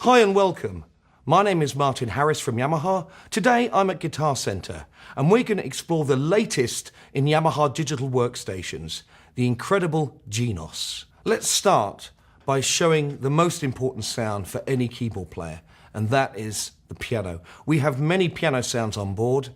Hi and welcome. My name is Martin Harris from Yamaha. Today I'm at Guitar Center and we're going to explore the latest in Yamaha digital workstations, the incredible Genos. Let's start by showing the most important sound for any keyboard player, and that is the piano. We have many piano sounds on board,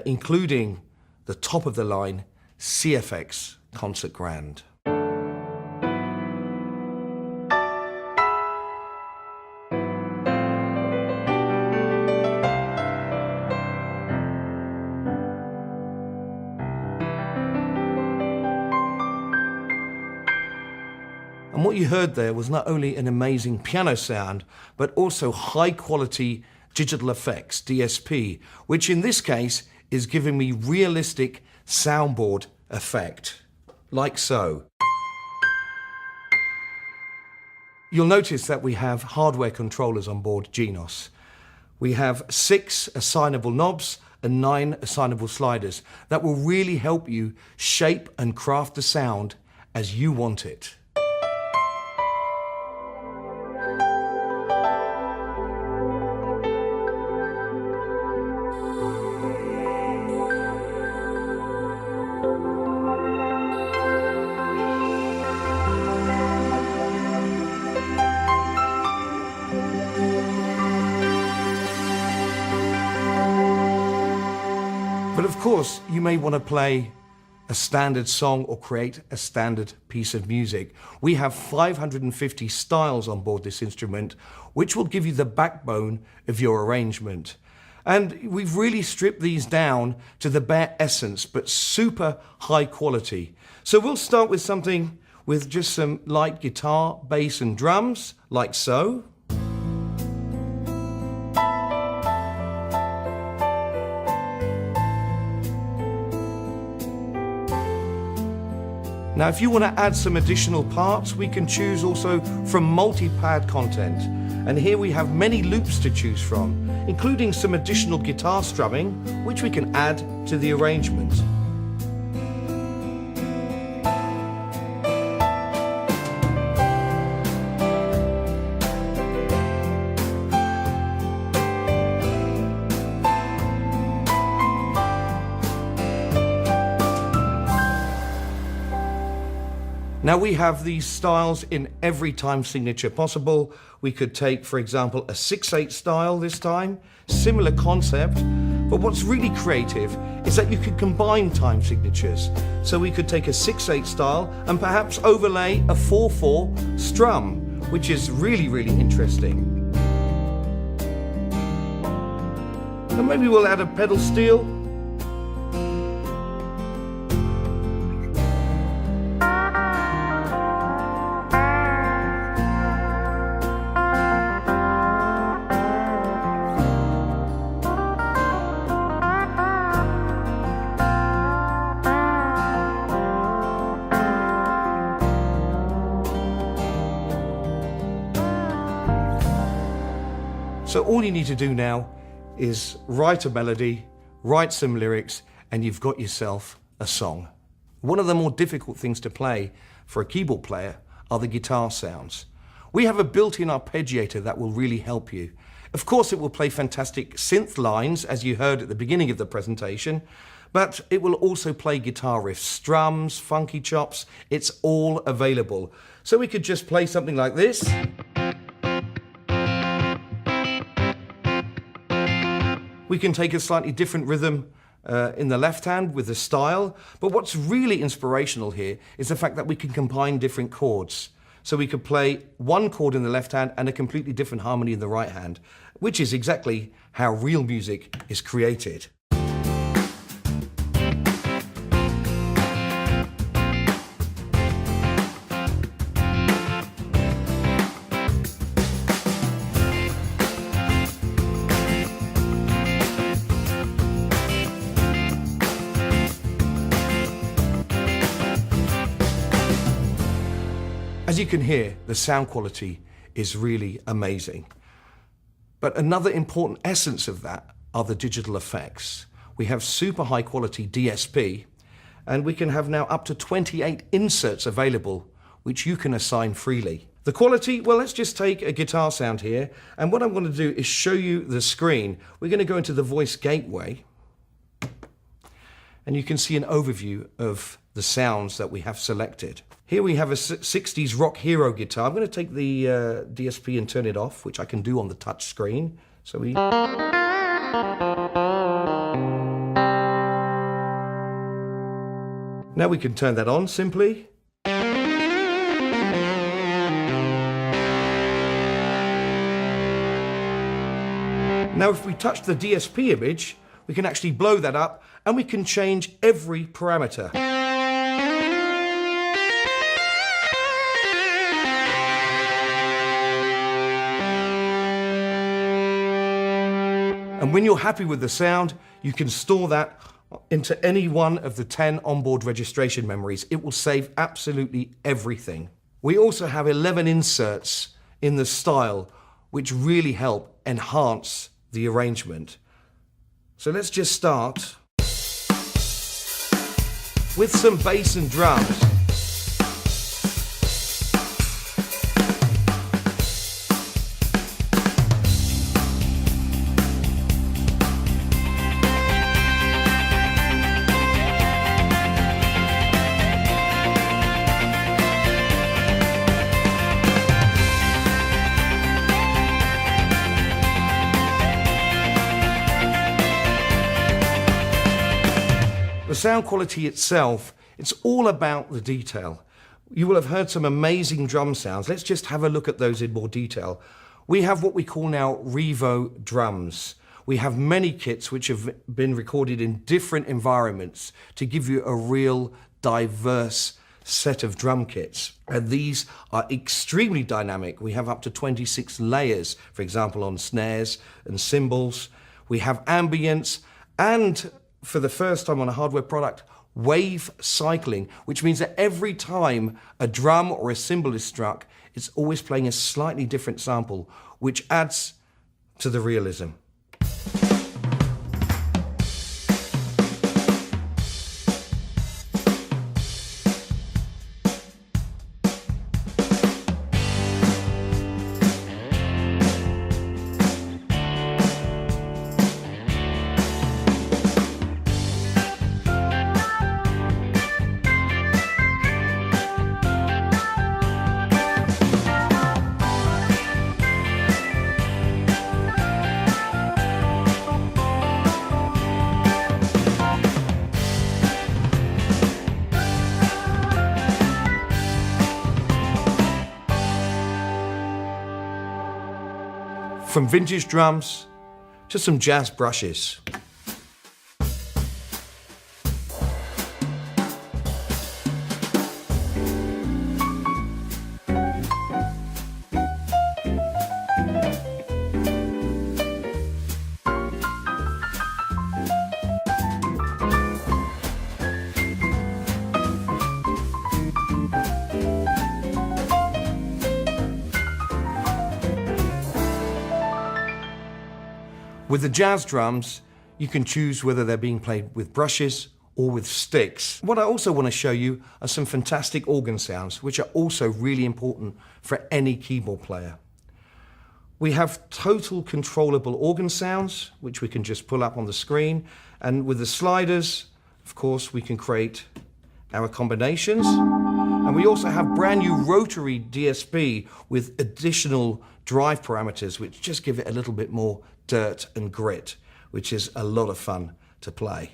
including the top of the line CFX Concert Grand. And what you heard there was not only an amazing piano sound, but also high quality digital effects, DSP, which in this case is giving me realistic soundboard effect, like so. You'll notice that we have hardware controllers on board Genos. We have 6 assignable knobs and 9 assignable sliders that will really help you shape and craft the sound as you want it. But of course, you may want to play a standard song or create a standard piece of music. We have 550 styles on board this instrument, which will give you the backbone of your arrangement. And we've really stripped these down to the bare essence, but super high quality. So we'll start with something with just some light guitar, bass and drums, like so. Now, if you want to add some additional parts, we can choose also from Multipad content. And here we have many loops to choose from, including some additional guitar strumming, which we can add to the arrangement. Now we have these styles in every time signature possible. We could take, for example, a 6/8 style this time, similar concept, but what's really creative is that you could combine time signatures. So we could take a 6/8 style and perhaps overlay a 4/4 strum, which is really, really interesting. And maybe we'll add a pedal steel. So all you need to do now is write a melody, write some lyrics, and you've got yourself a song. One of the more difficult things to play for a keyboard player are the guitar sounds. We have a built-in arpeggiator that will really help you. Of course, it will play fantastic synth lines, as you heard at the beginning of the presentation, but it will also play guitar riffs, strums, funky chops. It's all available. So we could just play something like this. We can take a slightly different rhythm in the left hand with the style, but what's really inspirational here is the fact that we can combine different chords. So we could play one chord in the left hand and a completely different harmony in the right hand, which is exactly how real music is created. As you can hear, the sound quality is really amazing. But another important essence of that are the digital effects. We have super high quality DSP, and we can have now up to 28 inserts available, which you can assign freely. The quality, well, let's just take a guitar sound here, and what I'm going to do is show you the screen. We're going to go into the voice gateway, and you can see an overview of the sounds that we have selected. Here we have a 60s rock hero guitar. I'm going to take the DSP and turn it off, which I can do on the touch screen. So we... Now we can turn that on simply. Now if we touch the DSP image, we can actually blow that up and we can change every parameter. And when you're happy with the sound, you can store that into any one of the 10 onboard registration memories. It will save absolutely everything. We also have 11 inserts in the style, which really help enhance the arrangement. So let's just start with some bass and drums. The sound quality itself, it's all about the detail. You will have heard some amazing drum sounds. Let's just have a look at those in more detail. We have what we call now Revo drums. We have many kits which have been recorded in different environments to give you a real diverse set of drum kits. And these are extremely dynamic. We have up to 26 layers, for example, on snares and cymbals. We have ambience and, for the first time on a hardware product, wave cycling, which means that every time a drum or a cymbal is struck, it's always playing a slightly different sample, which adds to the realism. From vintage drums to some jazz brushes. With the jazz drums, you can choose whether they're being played with brushes or with sticks. What I also want to show you are some fantastic organ sounds, which are also really important for any keyboard player. We have total controllable organ sounds, which we can just pull up on the screen. And with the sliders, of course, we can create our combinations. And we also have brand new rotary DSP with additional drive parameters, which just give it a little bit more dirt and grit, which is a lot of fun to play.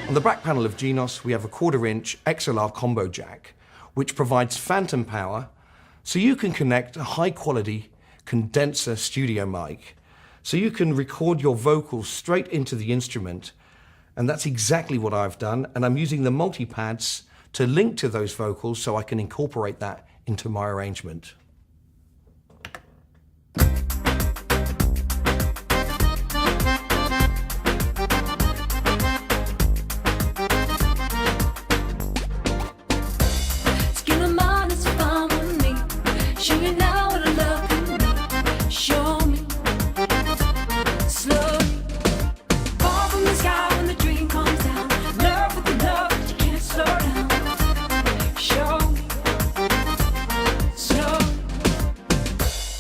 On the back panel of Genos, we have a 1/4-inch XLR combo jack, which provides phantom power, so you can connect a high-quality condenser studio mic. So you can record your vocals straight into the instrument, and that's exactly what I've done. And I'm using the multipads to link to those vocals so I can incorporate that into my arrangement.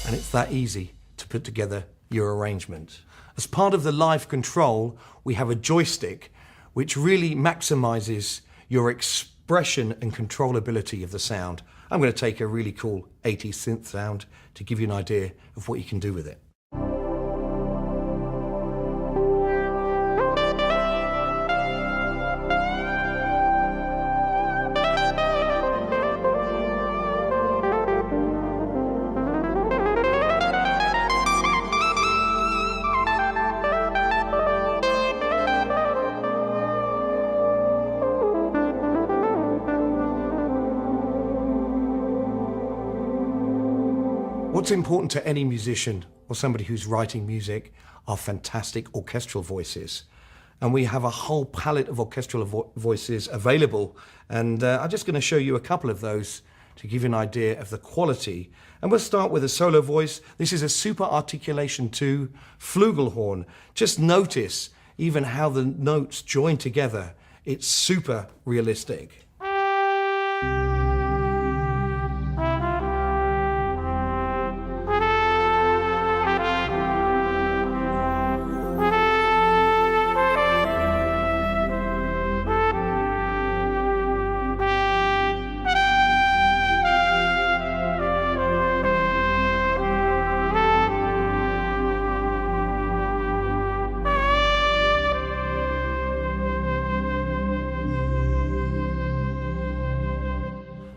And it's that easy to put together your arrangement. As part of the live control, we have a joystick, which really maximizes your expression and controllability of the sound. I'm going to take a really cool 80s synth sound to give you an idea of what you can do with it. What's important to any musician or somebody who's writing music are fantastic orchestral voices. And we have a whole palette of orchestral voices available. And I'm just going to show you a couple of those to give you an idea of the quality. And we'll start with a solo voice. This is a Super Articulation 2 flugelhorn. Just notice even how the notes join together. It's super realistic.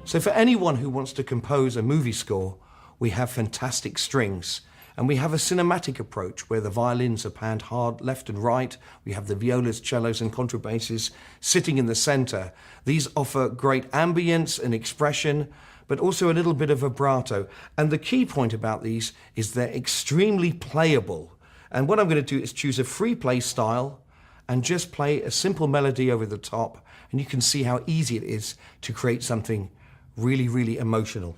So for anyone who wants to compose a movie score, we have fantastic strings. And we have a cinematic approach where the violins are panned hard left and right. We have the violas, cellos and contrabasses sitting in the center. These offer great ambience and expression, but also a little bit of vibrato. And the key point about these is they're extremely playable. And what I'm going to do is choose a free play style and just play a simple melody over the top. And you can see how easy it is to create something really, really emotional.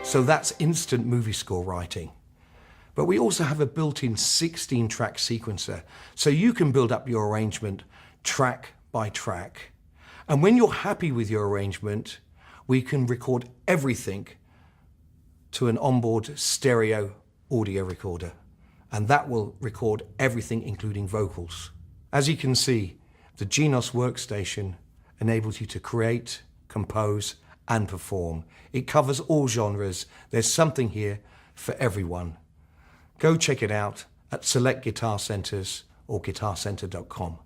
So that's instant movie score writing. But we also have a built-in 16-track sequencer, so you can build up your arrangement track by track. And when you're happy with your arrangement, we can record everything to an onboard stereo audio recorder. And that will record everything, including vocals. As you can see, the Genos Workstation enables you to create, compose, and perform. It covers all genres. There's something here for everyone. Go check it out at select guitar centers or guitarcenter.com.